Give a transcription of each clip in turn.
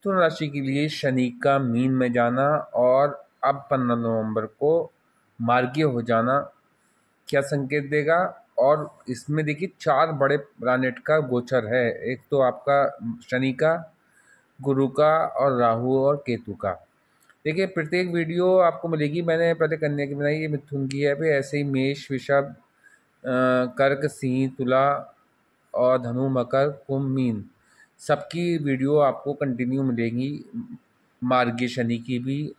मिथुन राशि के लिए शनि का मीन में जाना और अब 15 नवंबर को मार्गीय हो जाना क्या संकेत देगा। और इसमें देखिए 4 बड़े प्लैनेट का गोचर है। एक तो आपका शनि का, गुरु का और राहु और केतु का। देखिए प्रत्येक वीडियो आपको मिलेगी, मैंने पहले कन्या की बनाई, ये मिथुन की है। फिर ऐसे ही मेष, वृषभ, कर्क, सिंह, तुला और धनु, मकर, कुंभ, मीन सबकी वीडियो आपको कंटिन्यू मिलेंगी। मार्गीय शनि की भी।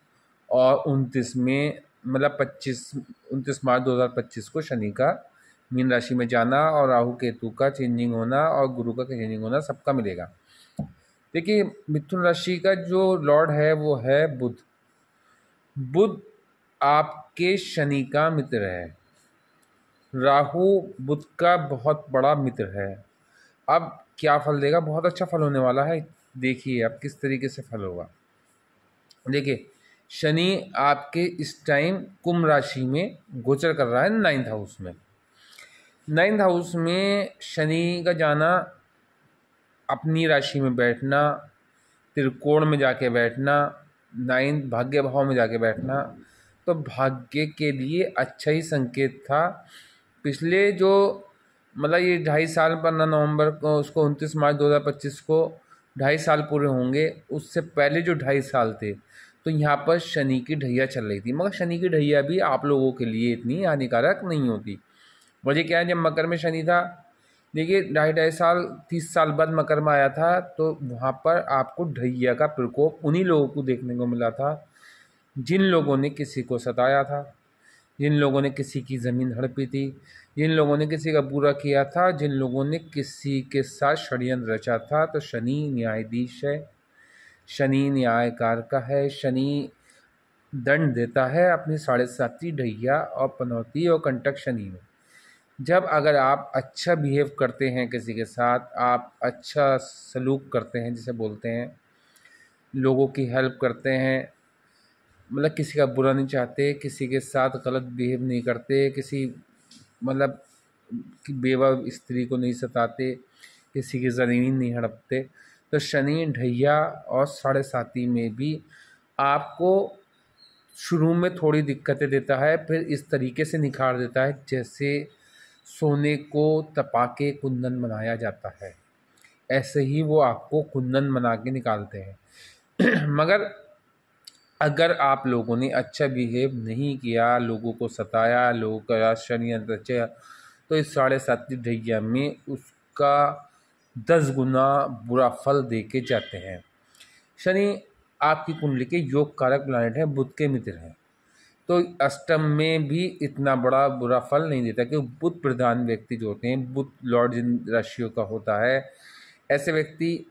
और 29 में मतलब 29 मार्च 2025 को शनि का मीन राशि में जाना और राहु केतु का चेंजिंग होना और गुरु का चेंजिंग होना सबका मिलेगा। देखिए मिथुन राशि का जो लॉर्ड है वो है बुध। बुध आपके शनि का मित्र है। राहु बुध का बहुत बड़ा मित्र है। अब क्या फल देगा, बहुत अच्छा फल होने वाला है। देखिए अब किस तरीके से फल होगा। देखिए शनि आपके इस टाइम कुंभ राशि में गोचर कर रहा है 9th हाउस में। 9th हाउस में शनि का जाना, अपनी राशि में बैठना, त्रिकोण में जाके बैठना, 9th भाग्य भाव में जाके बैठना, तो भाग्य के लिए अच्छा ही संकेत था। पिछले जो मतलब ये 2.5 साल 15 नवंबर को उसको 29 मार्च 2025 को 2.5 साल पूरे होंगे। उससे पहले जो 2.5 साल थे तो यहाँ पर शनि की ढैया चल रही थी, मगर शनि की ढैया भी आप लोगों के लिए इतनी हानिकारक नहीं होती। वजह क्या है, जब मकर में शनि था, देखिए 2.5 साल 30 साल बाद मकर में आया था, तो वहाँ पर आपको ढैया का प्रकोप उन्हीं लोगों को देखने को मिला था जिन लोगों ने किसी को सताया था, जिन लोगों ने किसी की ज़मीन हड़पी थी, जिन लोगों ने किसी का बुरा किया था, जिन लोगों ने किसी के साथ षड्यंत्र रचा था। तो शनि न्यायाधीश है, शनि न्यायकार का है। शनि दंड देता है अपनी 7.5 ढैया और पनौती और कंटक शनि में। जब अगर आप अच्छा बिहेव करते हैं किसी के साथ, आप अच्छा सलूक करते हैं जिसे बोलते हैं, लोगों की हेल्प करते हैं, मतलब किसी का बुरा नहीं चाहते, किसी के साथ गलत बिहेव नहीं करते, किसी मतलब कि बेवा स्त्री को नहीं सताते, किसी की ज़मीन नहीं हड़पते, तो शनि ढैया और 7.5 में भी आपको शुरू में थोड़ी दिक्कतें देता है, फिर इस तरीके से निखार देता है जैसे सोने को तपा के कुंदन बनाया जाता है, ऐसे ही वो आपको कुंदन बना के निकालते हैं। मगर अगर आप लोगों ने अच्छा बिहेव नहीं किया, लोगों को सताया, लोगों का षड्यंत्र रचा, तो इस 7.5 ढैया में उसका 10 गुना बुरा फल दे के जाते हैं। शनि आपकी कुंडली के योग कारक प्लैनेट है, बुध के मित्र हैं, तो अष्टम में भी इतना बड़ा बुरा फल नहीं देता, क्योंकि बुध प्रधान व्यक्ति जो होते हैं, बुध लॉर्ड जिन राशियों का होता है, ऐसे व्यक्ति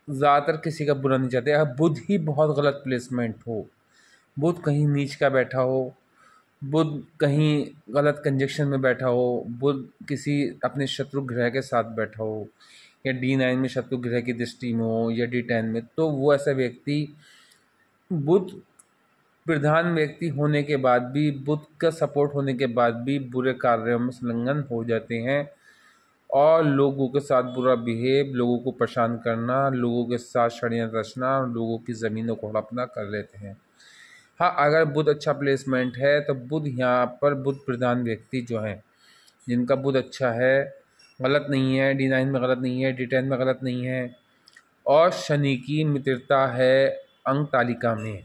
ज़्यादातर किसी का बुरा नहीं चाहते। अगर बुध ही बहुत गलत प्लेसमेंट हो, बुध कहीं नीच का बैठा हो, बुध कहीं गलत कंजक्शन में बैठा हो, बुध किसी अपने शत्रु ग्रह के साथ बैठा हो, या D9 में शत्रु ग्रह की दृष्टि में हो, या D10 में, तो वो ऐसा व्यक्ति बुध प्रधान व्यक्ति होने के बाद भी, बुध का सपोर्ट होने के बाद भी बुरे कार्यों में संलग्न हो जाते हैं और लोगों के साथ बुरा बिहेव, लोगों को परेशान करना, लोगों के साथ षड्यंत्र रचना, लोगों की ज़मीनों को हड़पना कर लेते हैं। हाँ, अगर बुध अच्छा प्लेसमेंट है तो बुध यहाँ पर बुध प्रधान व्यक्ति जो हैं, जिनका बुध अच्छा है, गलत नहीं है, D9 में गलत नहीं है, D10 में गलत नहीं है, और शनि की मित्रता है अंक तालिका में,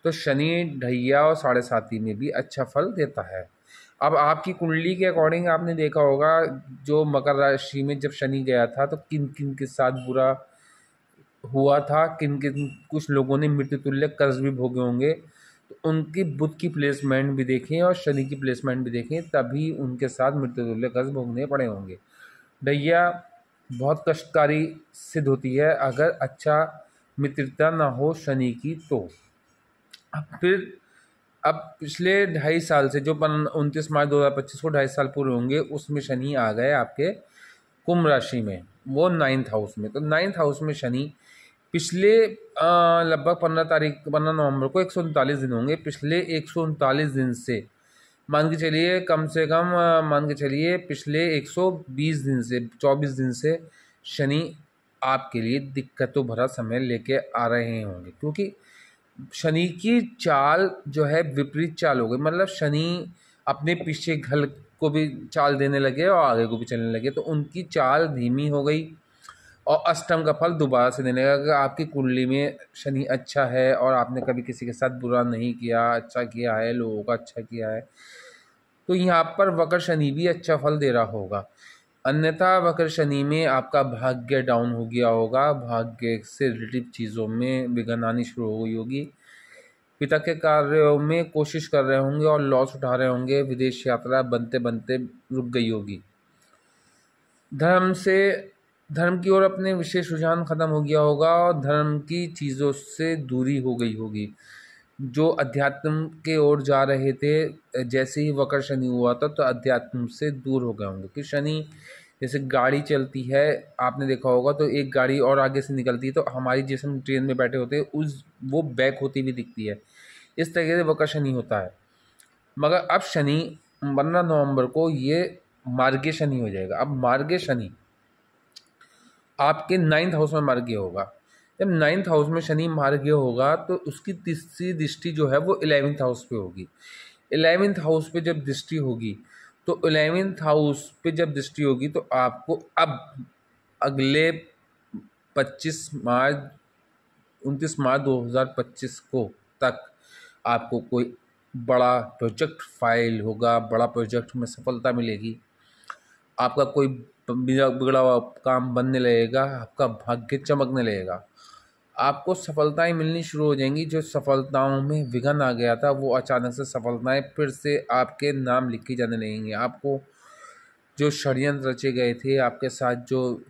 तो शनि ढैया और 7.5 में भी अच्छा फल देता है। अब आपकी कुंडली के अकॉर्डिंग आपने देखा होगा, जो मकर राशि में जब शनि गया था तो किन किन के साथ बुरा हुआ था, किन किन कुछ लोगों ने मृत्यु तुल्य कर्ज भी भोगे होंगे, तो उनकी बुध की प्लेसमेंट भी देखें और शनि की प्लेसमेंट भी देखें, तभी उनके साथ मृत्यु तुल्य कर्ज भोगने पड़े होंगे। ढैया बहुत कष्टकारी सिद्ध होती है अगर अच्छा मित्रता ना हो शनि की। तो फिर अब पिछले 2.5 साल से जो 29 मार्च 2025 को 2.5 साल पूरे होंगे, उसमें शनि आ गए आपके कुंभ राशि में, वो 9th हाउस में। तो 9th हाउस में शनि पिछले लगभग 15 नवंबर को 139 दिन होंगे। पिछले 139 दिन से मान के चलिए, कम से कम मान के चलिए पिछले 120 दिन से 24 दिन से शनि आपके लिए दिक्कतों भरा समय लेके आ रहे होंगे, क्योंकि शनि की चाल जो है विपरीत चाल हो गई। मतलब शनि अपने पीछे घर को भी चाल देने लगे और आगे को भी चलने लगे, तो उनकी चाल धीमी हो गई और अष्टम का फल दोबारा से देने लगा। अगर आपकी कुंडली में शनि अच्छा है और आपने कभी किसी के साथ बुरा नहीं किया, अच्छा किया है, लोगों का अच्छा किया है, तो यहाँ पर वक्र शनि भी अच्छा फल दे रहा होगा। अन्यथा वक्र शनि में आपका भाग्य डाउन हो गया होगा, भाग्य से रिलेटिव चीज़ों में विघ्न आनी शुरू हो गई होगी, पिता के कार्यों में कोशिश कर रहे होंगे और लॉस उठा रहे होंगे, विदेश यात्रा बनते बनते रुक गई होगी। धर्म की ओर अपने विशेष रुझान खत्म हो गया होगा और धर्म की चीज़ों से दूरी हो गई होगी। जो अध्यात्म के ओर जा रहे थे, जैसे ही वक्र शनि हुआ था तो अध्यात्म से दूर हो गए होंगे। कि शनि जैसे गाड़ी चलती है, आपने देखा होगा, तो एक गाड़ी और आगे से निकलती है तो हमारी जैसे हम ट्रेन में बैठे होते हैं वो बैक होती हुई दिखती है। इस तरीके से वक्र शनि होता है। मगर अब शनि 15 नवंबर को ये मार्गीय शनि हो जाएगा। अब मार्गीय शनि आपके 9th हाउस में मार्गीय होगा। जब 9th हाउस में शनि मार्गीय होगा तो उसकी तीसरी दृष्टि जो है वो 11th हाउस पे होगी। 11th हाउस पे जब दृष्टि होगी तो 11th हाउस पे जब दृष्टि होगी तो आपको अब अगले 29 मार्च 2025 को तक आपको कोई बड़ा प्रोजेक्ट फाइल होगा, बड़ा प्रोजेक्ट में सफलता मिलेगी, आपका कोई बिगड़ा हुआ काम बनने लगेगा, आपका भाग्य चमकने लगेगा, आपको सफलताएं मिलनी शुरू हो जाएंगी। जो सफलताओं में विघ्न आ गया था वो अचानक से सफलताएं फिर से आपके नाम लिखी जाने लगेंगी। आपको जो षड्यंत्र रचे गए थे, आपके साथ जो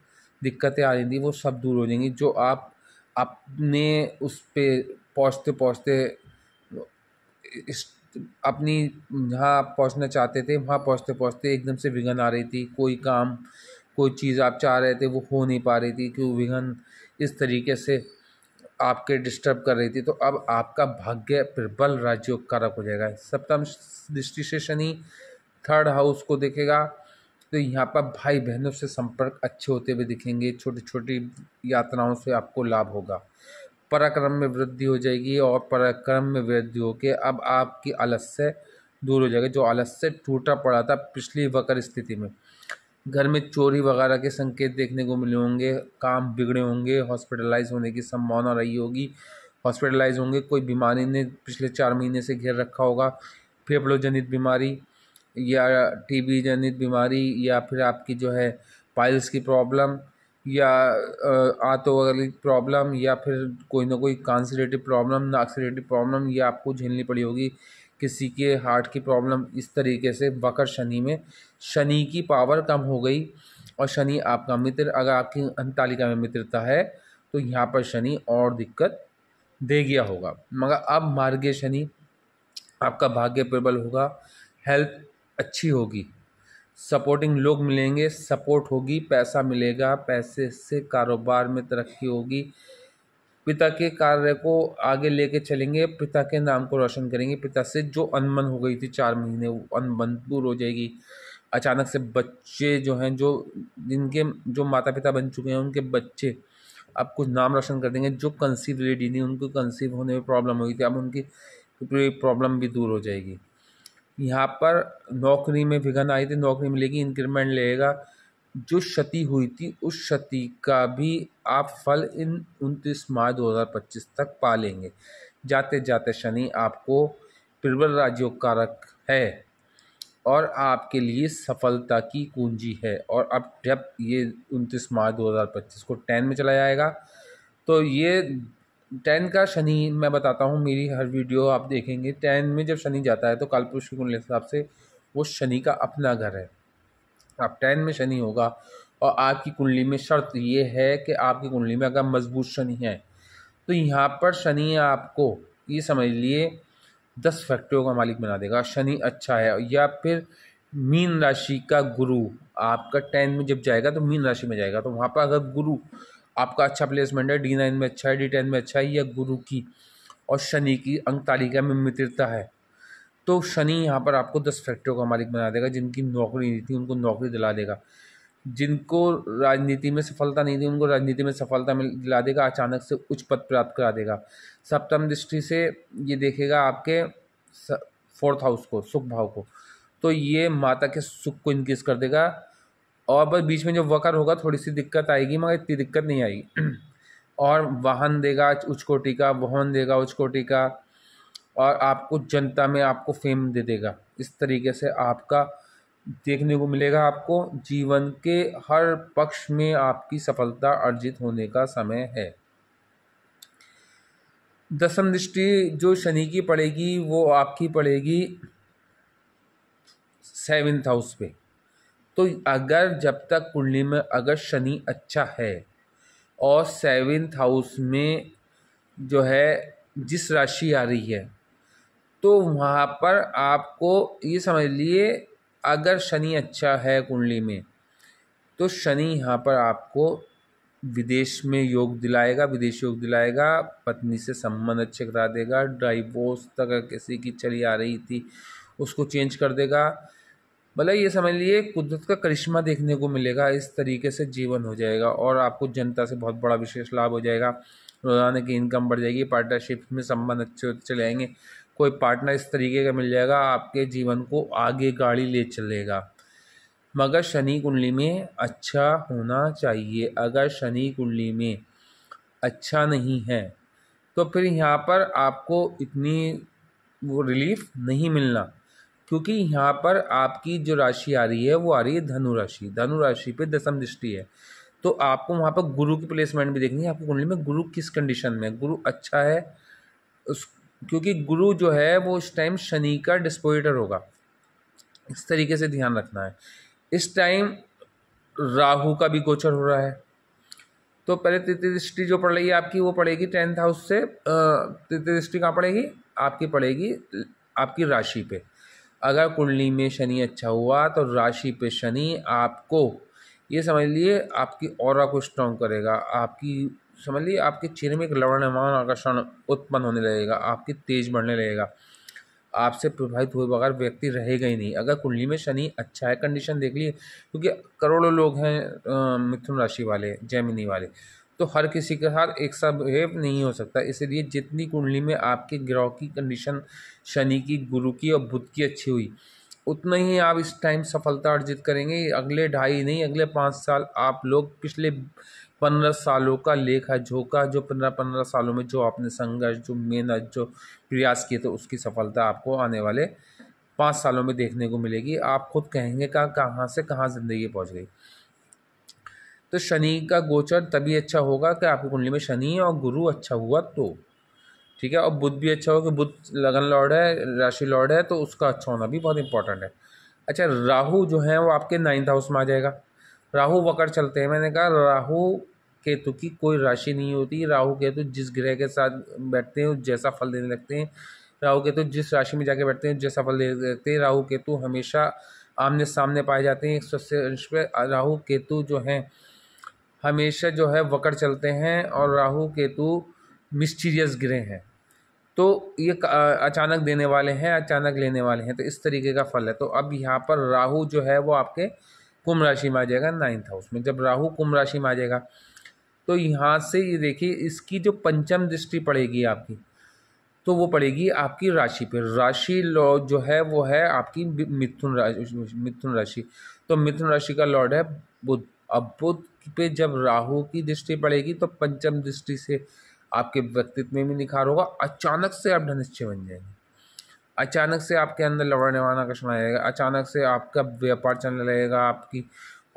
दिक्कतें आ रही थी, वो सब दूर हो जाएंगी। जो आप अपने उस पे पहुँचते पहुँचते अपनी जहाँ आप पहुँचना चाहते थे वहाँ पहुँचते पहुँचते एकदम से विघ्न आ रही थी। कोई काम, कोई चीज़ आप चाह रहे थे वो हो नहीं पा रही थी, क्योंकि विघ्न इस तरीके से आपके डिस्टर्ब कर रही थी। तो अब आपका भाग्य प्रबल राजयोग कारक हो जाएगा। सप्तम दृष्टि से शनि 3rd हाउस को देखेगा, तो यहाँ पर भाई बहनों से संपर्क अच्छे होते हुए दिखेंगे। छोटी छोटी यात्राओं से आपको लाभ होगा। पराक्रम में वृद्धि हो जाएगी और पराक्रम में वृद्धि होकर अब आपकी आलस्य दूर हो जाएगा। जो आलस्य टूटा पड़ा था पिछली वक्र स्थिति में, घर में चोरी वगैरह के संकेत देखने को मिले होंगे, काम बिगड़े होंगे, हॉस्पिटलाइज होने की संभावना रही होगी, हॉस्पिटलाइज होंगे, कोई बीमारी ने पिछले 4 महीने से घेर रखा होगा, फेफड़ों जनित बीमारी या टीबी जनित बीमारी, या फिर आपकी जो है पाइल्स की प्रॉब्लम, या आंतों वाली प्रॉब्लम, या फिर कोई ना कोई कान से रिलेटेड प्रॉब्लम, नाक से रिलेटेड प्रॉब्लम, ये आपको झेलनी पड़ी होगी। किसी के हार्ट की प्रॉब्लम। इस तरीके से वक्र शनि में शनि की पावर कम हो गई और शनि आपका मित्र, अगर आपकी अंततालिका में मित्रता है तो यहाँ पर शनि और दिक्कत दे गया होगा। मगर अब मार्गीय शनि आपका भाग्य प्रबल होगा, हेल्थ अच्छी होगी, सपोर्टिंग लोग मिलेंगे, सपोर्ट होगी, पैसा मिलेगा, पैसे से कारोबार में तरक्की होगी, पिता के कार्य को आगे लेके चलेंगे, पिता के नाम को रोशन करेंगे। पिता से जो अनबन हो गई थी 4 महीने, वो अनबन दूर हो जाएगी। अचानक से बच्चे जो हैं, जिनके जो माता पिता बन चुके हैं उनके बच्चे अब कुछ नाम रोशन कर देंगे। जो कंसीव लेडी नहीं, उनको कंसीव होने में प्रॉब्लम हुई थी, अब उनकी पूरी प्रॉब्लम भी दूर हो जाएगी। यहाँ पर नौकरी में विघ्न आई थी, नौकरी मिलेगी, इंक्रीमेंट लेगा। जो क्षति हुई थी उस क्षति का भी आप फल इन 29 मार्च 2025 तक पा लेंगे। जाते जाते शनि आपको प्रबल राजयोग कारक है और आपके लिए सफलता की कुंजी है। और अब जब ये 29 मार्च 2025 को 10 में चला जाएगा, तो ये 10 का शनि मैं बताता हूँ, मेरी हर वीडियो आप देखेंगे। 10 में जब शनि जाता है तो कालपुरुष की कुंडली के हिसाब से वो शनि का अपना घर है। अब 10 में शनि होगा और आपकी कुंडली में शर्त ये है कि आपकी कुंडली में अगर मजबूत शनि है तो यहाँ पर शनि आपको ये समझ लिए 10 फैक्टरियों का मालिक बना देगा। शनि अच्छा है। या फिर मीन राशि का गुरु आपका 10 में जब जाएगा तो मीन राशि में जाएगा, तो वहाँ पर अगर गुरु आपका अच्छा प्लेसमेंट है, D9 में अच्छा है, D10 में अच्छा है, या गुरु की और शनि की अंक तालिका में मित्रता है, तो शनि यहाँ पर आपको 10 फैक्टरियों का मालिक बना देगा। जिनकी नौकरी नहीं थी उनको नौकरी दिला देगा। जिनको राजनीति में सफलता नहीं थी उनको राजनीति में सफलता दिला देगा, अचानक से उच्च पद प्राप्त करा देगा। सप्तम दृष्टि से ये देखेगा आपके 4th हाउस को, सुख भाव को, तो ये माता के सुख को इंक्रीज कर देगा। और बस बीच में जो वक्र होगा थोड़ी सी दिक्कत आएगी, मगर इतनी दिक्कत नहीं आएगी। और वाहन देगा उच्च कोटि का, वाहन देगा उच्च कोटि का, और आपको जनता में आपको फेम दे देगा। इस तरीके से आपका देखने को मिलेगा, आपको जीवन के हर पक्ष में आपकी सफलता अर्जित होने का समय है। दसम दृष्टि जो शनि की पड़ेगी वो आपकी पड़ेगी 7th हाउस पे। तो अगर जब तक कुंडली में अगर शनि अच्छा है और 7th हाउस में जो है जिस राशि आ रही है, तो वहाँ पर आपको ये समझ लिए, अगर शनि अच्छा है कुंडली में तो शनि यहाँ पर आपको विदेश में योग दिलाएगा, विदेश योग दिलाएगा, पत्नी से संबंध अच्छे करा देगा, डाइवोर्स तक किसी की चली आ रही थी उसको चेंज कर देगा। मतलब ये समझ लिए कुदरत का करिश्मा देखने को मिलेगा। इस तरीके से जीवन हो जाएगा और आपको जनता से बहुत बड़ा विशेष लाभ हो जाएगा। रोजाना की इनकम बढ़ जाएगी, पार्टनरशिप में संबंध अच्छे होते चले आएंगे, कोई पार्टनर इस तरीके का मिल जाएगा आपके जीवन को आगे गाड़ी ले चलेगा। मगर शनि कुंडली में अच्छा होना चाहिए। अगर शनि कुंडली में अच्छा नहीं है तो फिर यहाँ पर आपको इतनी वो रिलीफ नहीं मिलना, क्योंकि यहाँ पर आपकी जो राशि आ रही है वो आ रही है धनु राशि। धनु राशि पे दसम दृष्टि है, तो आपको वहाँ पर गुरु की प्लेसमेंट भी देखनी है। आपकी कुंडली में गुरु किस कंडीशन में, गुरु अच्छा है उस, क्योंकि गुरु जो है वो इस टाइम शनि का डिस्पोजिटर होगा। इस तरीके से ध्यान रखना है। इस टाइम राहु का भी गोचर हो रहा है, तो पहले तृतीय दृष्टि जो पड़ रही है आपकी वो पड़ेगी 10th हाउस से। तृतीय दृष्टि कहाँ पड़ेगी आपकी, पड़ेगी आपकी राशि पे। अगर कुंडली में शनि अच्छा हुआ तो राशि पे शनि आपको ये समझ लिए आपकी ऑरा को स्ट्रॉन्ग करेगा, आपकी समझ लिए आपके चेहरे में एक लवणमान आकर्षण उत्पन्न होने लगेगा, आपकी तेज बढ़ने लगेगा, आपसे प्रभावित हुए बगैर व्यक्ति रहेगा ही नहीं। अगर कुंडली में शनि अच्छा है, कंडीशन देख लिए, क्योंकि करोड़ों लोग हैं मिथुन राशि वाले, जेमिनी वाले, तो हर किसी के साथ एक साथ बिहेव नहीं हो सकता। इसलिए जितनी कुंडली में आपके ग्रह की कंडीशन शनि की, गुरु की और बुध की अच्छी हुई, उतना ही आप इस टाइम सफलता अर्जित करेंगे। अगले 2.5 नहीं, अगले 5 साल आप लोग पिछले 15 सालों का लेखा जोखा, जो 15 सालों में जो आपने संघर्ष, जो मेहनत, जो प्रयास किए, तो उसकी सफलता आपको आने वाले 5 सालों में देखने को मिलेगी। आप खुद कहेंगे कहाँ से कहाँ ज़िंदगी पहुँच गई। तो शनि का गोचर तभी अच्छा होगा कि आपकी कुंडली में शनि और गुरु अच्छा हुआ तो, ठीक है। और बुध भी अच्छा हो, कि बुध लगन लॉर्ड है, राशि लॉर्ड है, तो उसका अच्छा होना भी बहुत इंपॉर्टेंट है। अच्छा, राहु जो है वो आपके 9th हाउस में आ जाएगा। राहु वक्र चलते हैं, मैंने कहा राहु केतु की कोई राशि नहीं होती। राहु केतु जिस ग्रह के साथ बैठते हैं जैसा फल देने लगते हैं। राहु केतु जिस राशि में जाके बैठते हैं जैसा फल देने लगते हैं। राहु केतु हमेशा आमने सामने पाए जाते हैं। 180 अंश पे राहु केतु जो हैं हमेशा जो है वक्र चलते हैं, और राहु केतु मिस्टीरियस ग्रह हैं, तो ये अचानक देने वाले हैं, अचानक लेने वाले हैं, तो इस तरीके का फल है। तो अब यहाँ पर राहु जो है वो आपके कुंभ राशि में आ जाएगा 9th हाउस में। जब राहु कुंभ राशि में आ जाएगा तो यहाँ से ये देखिए इसकी जो पंचम दृष्टि पड़ेगी आपकी, तो वो पड़ेगी आपकी राशि पे। राशि लॉर्ड जो है वो है आपकी मिथुन राशि। तो मिथुन राशि का लॉर्ड है बुध। अब बुध पे जब राहु की दृष्टि पड़ेगी तो पंचम दृष्टि से आपके व्यक्तित्व में भी निखार होगा। अचानक से आप धनिष्ठे बन जाएंगे, अचानक से आपके अंदर लवण्यमान आकर्षण आएगा, अचानक से आपका व्यापार चलने लगेगा, आपकी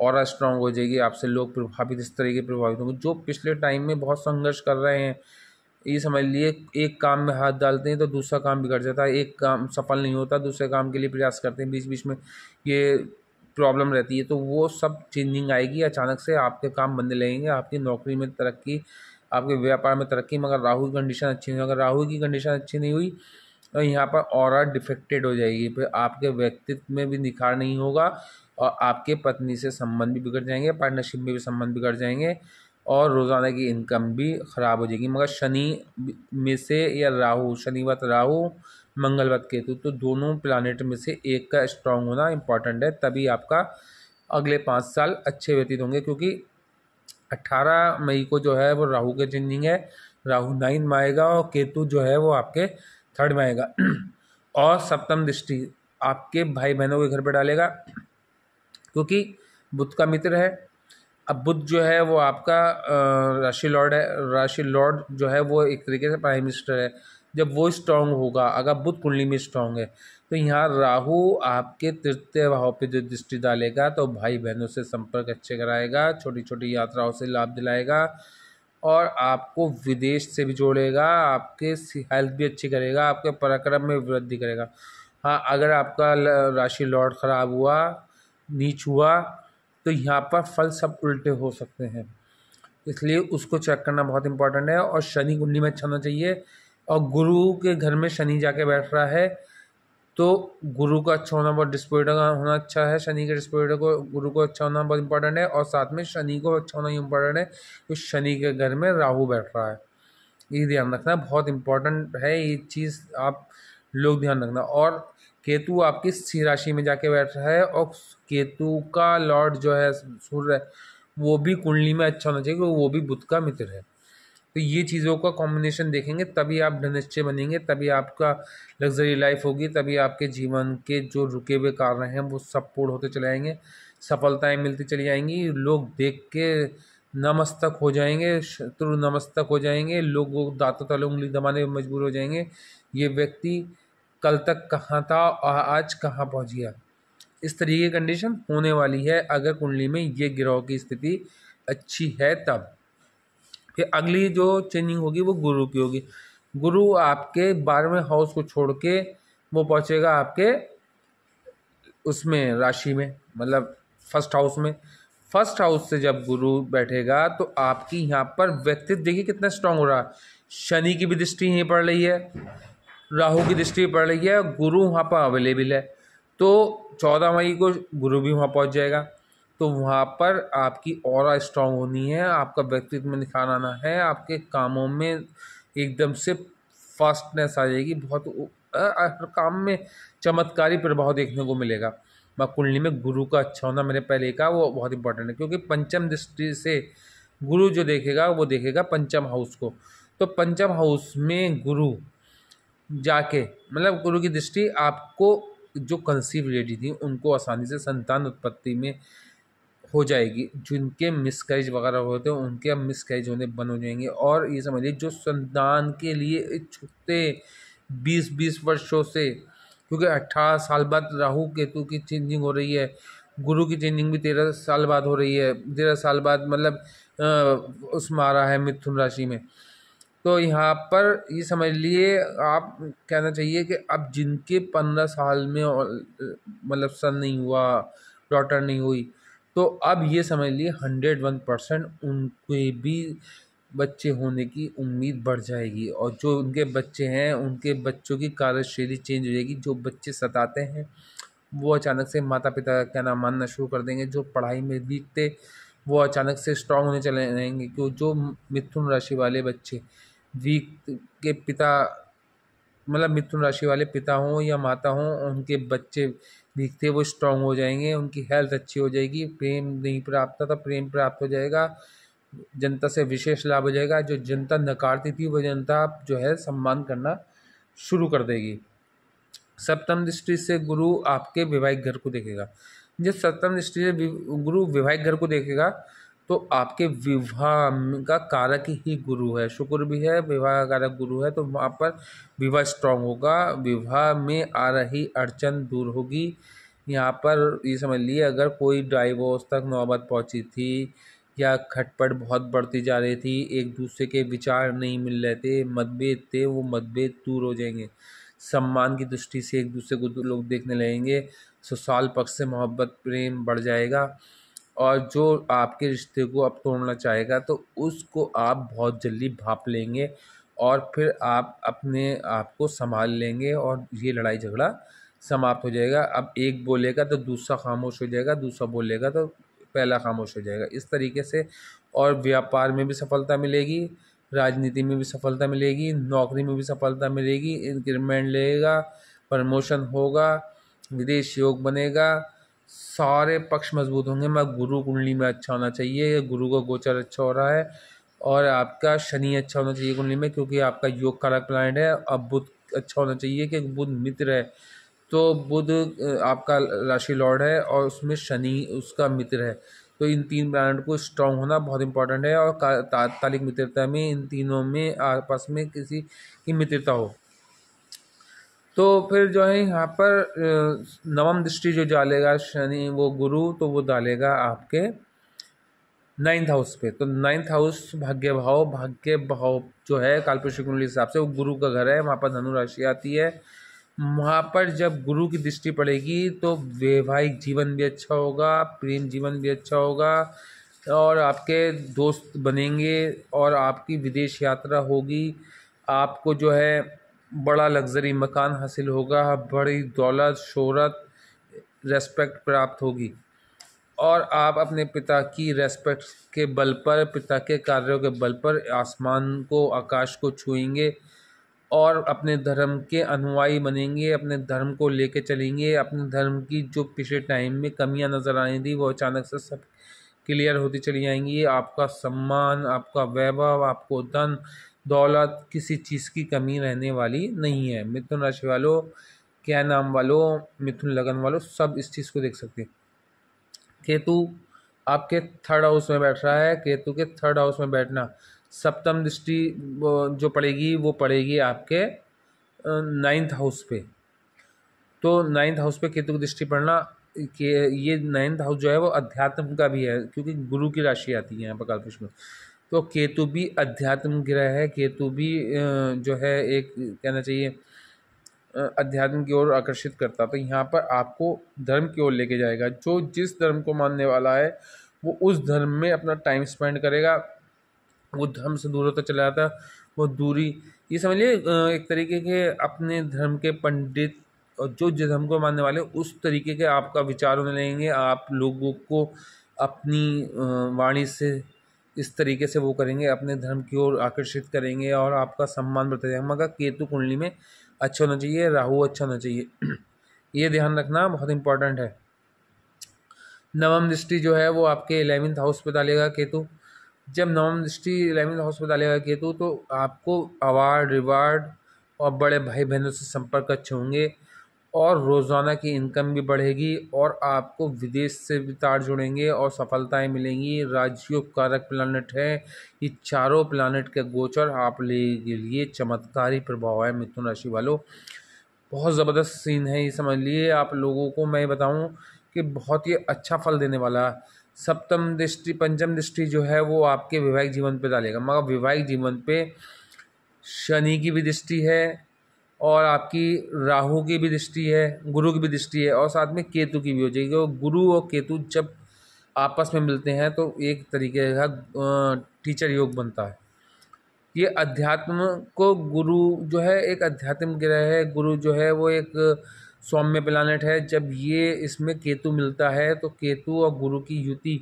ऑरा स्ट्रांग हो जाएगी, आपसे लोग प्रभावित इस तरीके प्रभावित होंगे। जो पिछले टाइम में बहुत संघर्ष कर रहे हैं, ये समझ लिए एक काम में हाथ डालते हैं तो दूसरा काम बिगड़ जाता है, एक काम सफल नहीं होता, दूसरे काम के लिए प्रयास करते हैं, बीच बीच में ये प्रॉब्लम रहती है। तो वो सब चेंजिंग आएगी, अचानक से आपके काम बनने लगेंगे, आपकी नौकरी में तरक्की, आपके व्यापार में तरक्की। मगर राहु की कंडीशन अच्छी नहीं, अगर राहु की कंडीशन अच्छी नहीं हुई तो यहाँ पर ऑरा डिफेक्टेड हो जाएगी, फिर आपके व्यक्तित्व में भी निखार नहीं होगा, और आपके पत्नी से संबंध भी बिगड़ जाएंगे, पार्टनरशिप में भी संबंध बिगड़ जाएंगे, और रोज़ाना की इनकम भी ख़राब हो जाएगी। मगर शनि में से या राहु, शनिवत राहु, मंगलवत केतु, तो दोनों प्लानेट में से एक का स्ट्रांग होना इंपॉर्टेंट है, तभी आपका अगले 5 साल अच्छे व्यतीत होंगे, क्योंकि 18 मई को जो है वो राहु के चेंजिंग है, राहु 9 में आएगा और केतु जो है वो आपके 3rd में आएगा। और सप्तम दृष्टि आपके भाई बहनों के घर पर डालेगा, क्योंकि बुध का मित्र है। अब बुध जो है वो आपका राशि लॉर्ड है, राशि लॉर्ड जो है वो एक तरीके से प्राइम मिनिस्टर है। जब वो स्ट्रांग होगा, अगर बुध कुंडली में स्ट्रांग है, तो यहाँ राहु आपके 3य भाव पे जो दृष्टि डालेगा तो भाई बहनों से संपर्क अच्छे कराएगा, छोटी छोटी यात्राओं से लाभ दिलाएगा और आपको विदेश से भी जोड़ेगा, आपके हेल्थ भी अच्छी करेगा, आपके पराक्रम में वृद्धि करेगा। हाँ, अगर आपका राशि लॉर्ड खराब हुआ, नीच हुआ, तो यहाँ पर फल सब उल्टे हो सकते हैं, इसलिए उसको चेक करना बहुत इंपॉर्टेंट है। और शनि कुंडली में अच्छा होना चाहिए, और गुरु के घर में शनि जाके बैठ रहा है, तो गुरु का अच्छा होना, बहुत डिस्पोइटर का होना अच्छा है, शनि के डिस्पोइटर को गुरु को अच्छा होना बहुत इंपॉर्टेंट है, और साथ में शनि को अच्छा होना इंपॉर्टेंट है, क्योंकि शनि के घर में राहु बैठ रहा है। ये ध्यान रखना बहुत इंपॉर्टेंट है, ये चीज़ आप लोग ध्यान रखना। और केतु आपकी सिंह राशि में जाके बैठ रहा है, और केतु का लॉर्ड जो है सूर्य, वो भी कुंडली में अच्छा होना चाहिए, क्योंकि वो भी बुध का मित्र है। तो ये चीज़ों का कॉम्बिनेशन देखेंगे तभी आप धनिश्चय बनेंगे, तभी आपका लग्जरी लाइफ होगी, तभी आपके जीवन के जो रुके हुए कार्य हैं वो सब पूर्ण होते चले जाएंगे, सफलताएं मिलती चली जाएंगी, लोग देख के नमस्तक हो जाएंगे, शत्रु नमस्तक हो जाएंगे, लोग दांतों तले उंगली दबाने में मजबूर हो जाएंगे, ये व्यक्ति कल तक कहाँ था और आज कहाँ पहुँच गया। इस तरीके की कंडीशन होने वाली है अगर कुंडली में ये ग्रहों की स्थिति अच्छी है तब। फिर अगली जो चेंजिंग होगी वो गुरु की होगी। गुरु आपके 12वें हाउस को छोड़ के वो पहुंचेगा आपके उसमें राशि में, मतलब फर्स्ट हाउस में। फर्स्ट हाउस से जब गुरु बैठेगा तो आपकी यहाँ पर व्यक्तित्व देखिए कितना स्ट्रांग हो रहा है। शनि की भी दृष्टि यहीं पड़ रही है, राहु की दृष्टि पड़ रही है, गुरु वहाँ पर अवेलेबल है, तो 14 मई को गुरु भी वहाँ पहुँच जाएगा। तो वहाँ पर आपकी ऑरा स्ट्रांग होनी है, आपका व्यक्तित्व में निखार आना है, आपके कामों में एकदम से फास्टनेस आ जाएगी, बहुत हर काम में चमत्कारी प्रभाव देखने को मिलेगा। कुंडली में गुरु का अच्छा होना मैंने पहले कहा वो बहुत इंपॉर्टेंट है, क्योंकि पंचम दृष्टि से गुरु जो देखेगा वो देखेगा पंचम हाउस को। तो पंचम हाउस में गुरु जाके, मतलब गुरु की दृष्टि आपको जो कंसीव लेडी थी उनको आसानी से संतान उत्पत्ति में हो जाएगी, जिनके मिसकैरेज वगैरह होते हैं उनके अब मिसकैरेज होने बंद हो जाएंगे। और ये समझिए जो संतान के लिए इच्छुक थे 20-20 वर्षों से, क्योंकि 18 साल बाद राहु केतु की चेंजिंग हो रही है, गुरु की चेंजिंग भी 13 साल बाद हो रही है, 13 साल बाद मतलब उसमें आ रहा है मिथुन राशि में। तो यहाँ पर ये समझ लिए आप कहना चाहिए कि अब जिनके 15 साल में मतलब सन नहीं हुआ, डॉटर नहीं हुई, तो अब ये समझ लिए 101% उनके भी बच्चे होने की उम्मीद बढ़ जाएगी। और जो उनके बच्चे हैं उनके बच्चों की कार्यशैली चेंज हो जाएगी। जो बच्चे सताते हैं वो अचानक से माता पिता का कहना मानना शुरू कर देंगे, जो पढ़ाई में वीक थे वो अचानक से स्ट्रांग होने चले जाएंगे। क्यों, जो मिथुन राशि वाले बच्चे वीक के पिता, मतलब मिथुन राशि वाले पिता हों या माता हों, उनके बच्चे वीक थे वो स्ट्रांग हो जाएंगे, उनकी हेल्थ अच्छी हो जाएगी, प्रेम नहीं प्राप्त था प्रेम प्राप्त हो जाएगा, जनता से विशेष लाभ हो जाएगा, जो जनता नकारती थी वो जनता जो है सम्मान करना शुरू कर देगी। सप्तम दृष्टि से गुरु आपके वैवाहिक घर को देखेगा। जब सप्तम दृष्टि से गुरु वैवाहिक घर को देखेगा तो आपके विवाह का कारक ही गुरु है, शुक्र भी है, विवाह का कारक गुरु है, तो वहाँ पर विवाह स्ट्रांग होगा, विवाह में आ रही अड़चन दूर होगी। यहाँ पर ये समझ लिए अगर कोई डाइवोर्स तक नौबत पहुँची थी या खटपट बहुत बढ़ती जा रही थी, एक दूसरे के विचार नहीं मिल रहे थे, मतभेद थे, वो मतभेद दूर हो जाएंगे। सम्मान की दृष्टि से एक दूसरे को लोग देखने लगेंगे, ससुराल पक्ष से मोहब्बत प्रेम बढ़ जाएगा। और जो आपके रिश्ते को अब तोड़ना चाहेगा तो उसको आप बहुत जल्दी भाप लेंगे और फिर आप अपने आप को संभाल लेंगे और ये लड़ाई झगड़ा समाप्त हो जाएगा। अब एक बोलेगा तो दूसरा खामोश हो जाएगा, दूसरा बोलेगा तो पहला खामोश हो जाएगा, इस तरीके से। और व्यापार में भी सफलता मिलेगी, राजनीति में भी सफलता मिलेगी, नौकरी में भी सफलता मिलेगी, इंक्रीमेंट लेगा, प्रमोशन होगा, विदेश योग बनेगा, सारे पक्ष मजबूत होंगे। मैं गुरु कुंडली में अच्छा होना चाहिए, गुरु का गोचर अच्छा हो रहा है, और आपका शनि अच्छा होना चाहिए कुंडली में, क्योंकि आपका योग कारक प्लैनेट है। अब बुध अच्छा होना चाहिए कि बुध मित्र है, तो बुध आपका राशि लॉर्ड है और उसमें शनि उसका मित्र है। तो इन तीन प्लैनेट को स्ट्रांग होना बहुत इंपॉर्टेंट है, और तात्कालिक मित्रता में इन तीनों में आपस में किसी की मित्रता हो। तो फिर जो है यहाँ पर नवम दृष्टि जो डालेगा शनि वो गुरु, तो वो डालेगा आपके 9th हाउस पे। तो 9th हाउस भाग्य भाव जो है कालपुरुष कुंडली हिसाब से वो गुरु का घर है, वहाँ पर धनु राशि आती है। वहाँ पर जब गुरु की दृष्टि पड़ेगी तो वैवाहिक जीवन भी अच्छा होगा, प्रेम जीवन भी अच्छा होगा, और आपके दोस्त बनेंगे, और आपकी विदेश यात्रा होगी। आपको जो है बड़ा लग्जरी मकान हासिल होगा, बड़ी दौलत, शोहरत, रेस्पेक्ट प्राप्त होगी, और आप अपने पिता की रेस्पेक्ट के बल पर, पिता के कार्यों के बल पर आसमान को, आकाश को छुएंगे, और अपने धर्म के अनुयायी बनेंगे, अपने धर्म को लेके चलेंगे। अपने धर्म की जो पिछले टाइम में कमियां नज़र आई थी वो अचानक से सब क्लियर होती चली जाएंगी। आपका सम्मान, आपका वैभव, आपको धन दौलत, किसी चीज़ की कमी रहने वाली नहीं है। मिथुन राशि वालों, क्या नाम वालों, मिथुन लगन वालों, सब इस चीज़ को देख सकते हैं। केतु आपके 3rd हाउस में बैठ रहा है। केतु के 3rd हाउस में बैठना, सप्तम दृष्टि जो पड़ेगी वो पड़ेगी आपके 9th हाउस पे। तो 9th हाउस पे केतु की दृष्टि पड़ना, कि ये 9th हाउस जो है वो अध्यात्म का भी है, क्योंकि गुरु की राशि आती है यहाँ पर कालपुरुष में। तो केतु भी अध्यात्म ग्रह है, केतु भी जो है एक कहना चाहिए अध्यात्म की ओर आकर्षित करता। तो यहाँ पर आपको धर्म की ओर लेके जाएगा। जो जिस धर्म को मानने वाला है वो उस धर्म में अपना टाइम स्पेंड करेगा। वो धर्म से दूर होता चला जाता, वो दूरी, ये समझ लिए एक तरीके के अपने धर्म के पंडित, और जो जिस धर्म को मानने वाले उस तरीके के आपका विचार होने लगेंगे। आप लोगों को अपनी वाणी से इस तरीके से वो करेंगे, अपने धर्म की ओर आकर्षित करेंगे, और आपका सम्मान बढ़ता जाएगा। मगर केतु कुंडली में अच्छा होना चाहिए, राहु अच्छा होना चाहिए। ये ध्यान रखना बहुत इंपॉर्टेंट है। नवम दृष्टि जो है वो आपके 11th हाउस पे डालेगा केतु। जब नवम दृष्टि 11th हाउस पे डालेगा केतु, तो आपको अवार्ड, रिवार्ड और बड़े भाई बहनों से संपर्क अच्छे होंगे, और रोज़ाना की इनकम भी बढ़ेगी, और आपको विदेश से भी तार जुड़ेंगे और सफलताएं मिलेंगी। राजयोग कारक प्लानट है, ये चारों प्लानट के गोचर आप के लिए चमत्कारी प्रभाव है। मिथुन राशि वालों, बहुत ज़बरदस्त सीन है, ये समझ लिए। आप लोगों को मैं बताऊं कि बहुत ही अच्छा फल देने वाला। सप्तम दृष्टि, पंचम दृष्टि जो है वो आपके वैवाहिक जीवन पे डालेगा, मगर वैवाहिक जीवन पे शनि की भी दृष्टि है, और आपकी राहु की भी दृष्टि है, गुरु की भी दृष्टि है, और साथ में केतु की भी हो जाएगी। और गुरु और केतु जब आपस में मिलते हैं तो एक तरीके का टीचर योग बनता है। ये अध्यात्म को, गुरु जो है एक अध्यात्म ग्रह है, गुरु जो है वो एक सौम्य प्लानट है। जब ये इसमें केतु मिलता है तो केतु और गुरु की युति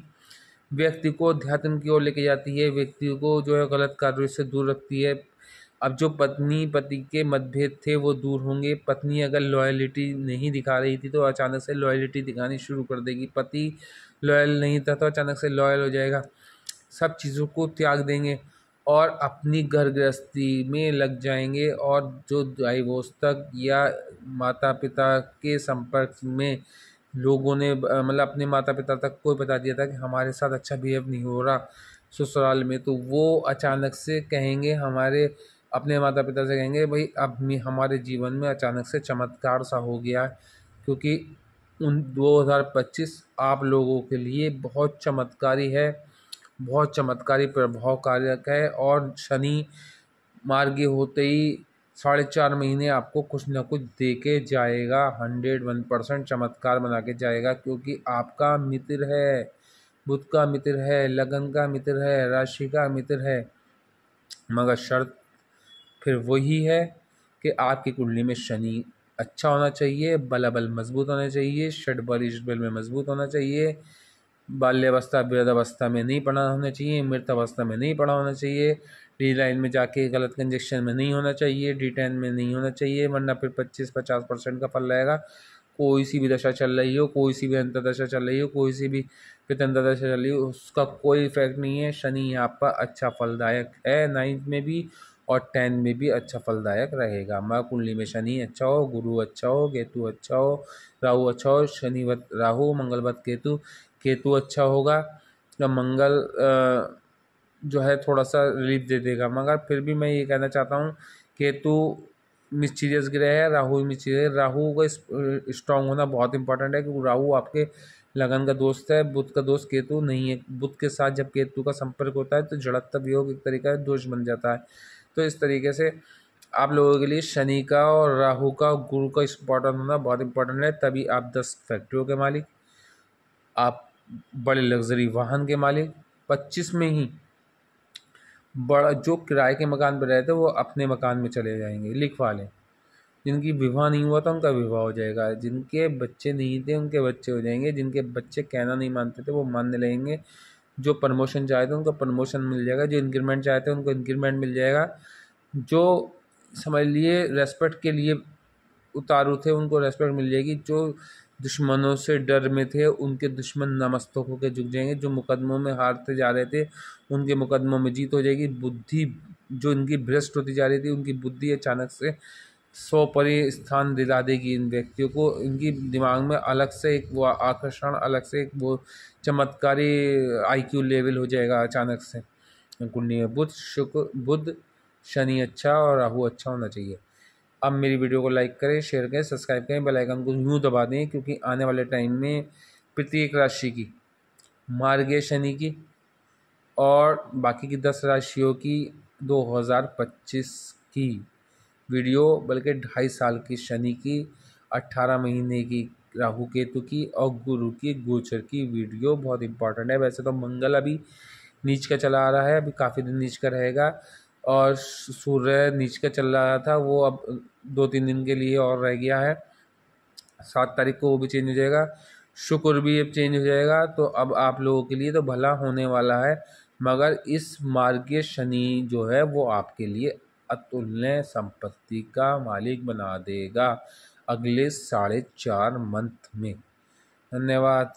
व्यक्ति को अध्यात्म की ओर लेके जाती है, व्यक्ति को जो है गलत कार्यों से दूर रखती है। अब जो पत्नी पति के मतभेद थे वो दूर होंगे। पत्नी अगर लॉयलिटी नहीं दिखा रही थी तो अचानक से लॉयलिटी दिखानी शुरू कर देगी। पति लॉयल नहीं था तो अचानक से लॉयल हो जाएगा। सब चीज़ों को त्याग देंगे और अपनी घर गृहस्थी में लग जाएंगे, और जो डाइवोर्स तक या माता पिता के संपर्क में लोगों ने मतलब अपने माता पिता तक कोई बता दिया था कि हमारे साथ अच्छा बिहेव नहीं हो रहा ससुराल में, तो वो अचानक से कहेंगे, हमारे अपने माता पिता से कहेंगे भाई अब हमारे जीवन में अचानक से चमत्कार सा हो गया है, क्योंकि 2025 आप लोगों के लिए बहुत चमत्कारी है, बहुत चमत्कारी प्रभावकारक है। और शनि मार्गी होते ही 4.5 महीने आपको कुछ ना कुछ दे के जाएगा, 101% चमत्कार बना के जाएगा, क्योंकि आपका मित्र है, बुध का मित्र है, लगन का मित्र है, राशि का मित्र है। मगर शर्त फिर वही है कि आपकी कुंडली में शनि अच्छा होना चाहिए, बल मजबूत होना चाहिए, षड बल में मजबूत होना चाहिए, बाल्यावस्था वृद्धावस्था में नहीं पड़ा होना चाहिए, मृत अवस्था में नहीं पड़ा होना चाहिए, डी लाइन में जाके गलत कंजेक्शन में नहीं होना चाहिए, D10 में नहीं होना चाहिए, वरना फिर 25-50% का फल रहेगा। कोई सी भी दशा चल रही हो, कोई सी भी अंतर्दशा चल रही हो, कोई सी भी पितंतरदशा चल रही हो, उसका कोई इफेक्ट नहीं है। शनि यहाँ पर अच्छा फलदायक है, 9th में भी और 10 में भी अच्छा फलदायक रहेगा। मकर कुंडली में शनि अच्छा हो, गुरु अच्छा हो, केतु अच्छा हो, राहु अच्छा हो, शनिवत राहु, मंगलवत केतु, केतु अच्छा होगा। तो मंगल जो है थोड़ा सा रिलीफ दे देगा, मगर फिर भी मैं ये कहना चाहता हूँ केतु मिस्टीरियस ग्रह है, राहु मिस्टीरियस। राहु का स्ट्रांग होना बहुत इंपॉर्टेंट है, क्योंकि राहु आपके लगन का दोस्त है, बुध का दोस्त केतु नहीं है। बुध के साथ जब केतु का संपर्क होता है तो जड़त्व योग एक तरीका है दोष बन जाता है। तो इस तरीके से आप लोगों के लिए शनि का और राहु का गुरु का इम्पोर्टेंट होना बहुत इंपॉर्टेंट है। तभी आप 10 फैक्ट्रियों के मालिक, आप बड़े लग्जरी वाहन के मालिक, 25 में ही बड़ा जो किराए के मकान पर रहते वो अपने मकान में चले जाएंगे, लिखवा लें। जिनकी विवाह नहीं हुआ था उनका विवाह हो जाएगा, जिनके बच्चे नहीं थे उनके बच्चे हो जाएंगे, जिनके बच्चे कहना नहीं मानते थे वो मानने लगेंगे, जो प्रमोशन चाहते उनको प्रमोशन मिल जाएगा, जो इंक्रीमेंट चाहते हैं उनको इंक्रीमेंट मिल जाएगा, जो समझ लिए रेस्पेक्ट के लिए उतारू थे उनको रेस्पेक्ट मिल जाएगी, जो दुश्मनों से डर में थे उनके दुश्मन नमस्तक होकर झुक जाएंगे, जो मुकदमों में हारते जा रहे थे उनके मुकदमों में जीत हो जाएगी। बुद्धि जो इनकी भ्रष्ट होती जा रही थी उनकी बुद्धि अचानक से 100 परे स्थान दिला देगी इन व्यक्तियों को। इनकी दिमाग में अलग से एक वो आकर्षण, अलग से एक वो चमत्कारी IQ लेवल हो जाएगा अचानक से। कुंडली में बुध शुक्र बुध शनि अच्छा और राहु अच्छा होना चाहिए। अब मेरी वीडियो को लाइक करें, शेयर करें, सब्सक्राइब करें, बेल आइकन को यूँ दबा दें, क्योंकि आने वाले टाइम में प्रत्येक राशि की, मार्गीय शनि की और बाकी की 10 राशियों की 2025 की वीडियो, बल्कि 2.5 साल की शनि की, 18 महीने की राहु केतु की और गुरु की गोचर की वीडियो बहुत इंपॉर्टेंट है। वैसे तो मंगल अभी नीच का चला आ रहा है, अभी काफ़ी दिन नीच का रहेगा, और सूर्य नीच का चल रहा था वो अब 2-3 दिन के लिए और रह गया है, 7 तारीख को वो भी चेंज हो जाएगा। शुक्र भी अब चेंज हो जाएगा, तो अब आप लोगों के लिए तो भला होने वाला है, मगर इस मार्गीय शनि जो है वो आपके लिए अतुलनीय संपत्ति का मालिक बना देगा अगले 4.5 मंथ में। धन्यवाद।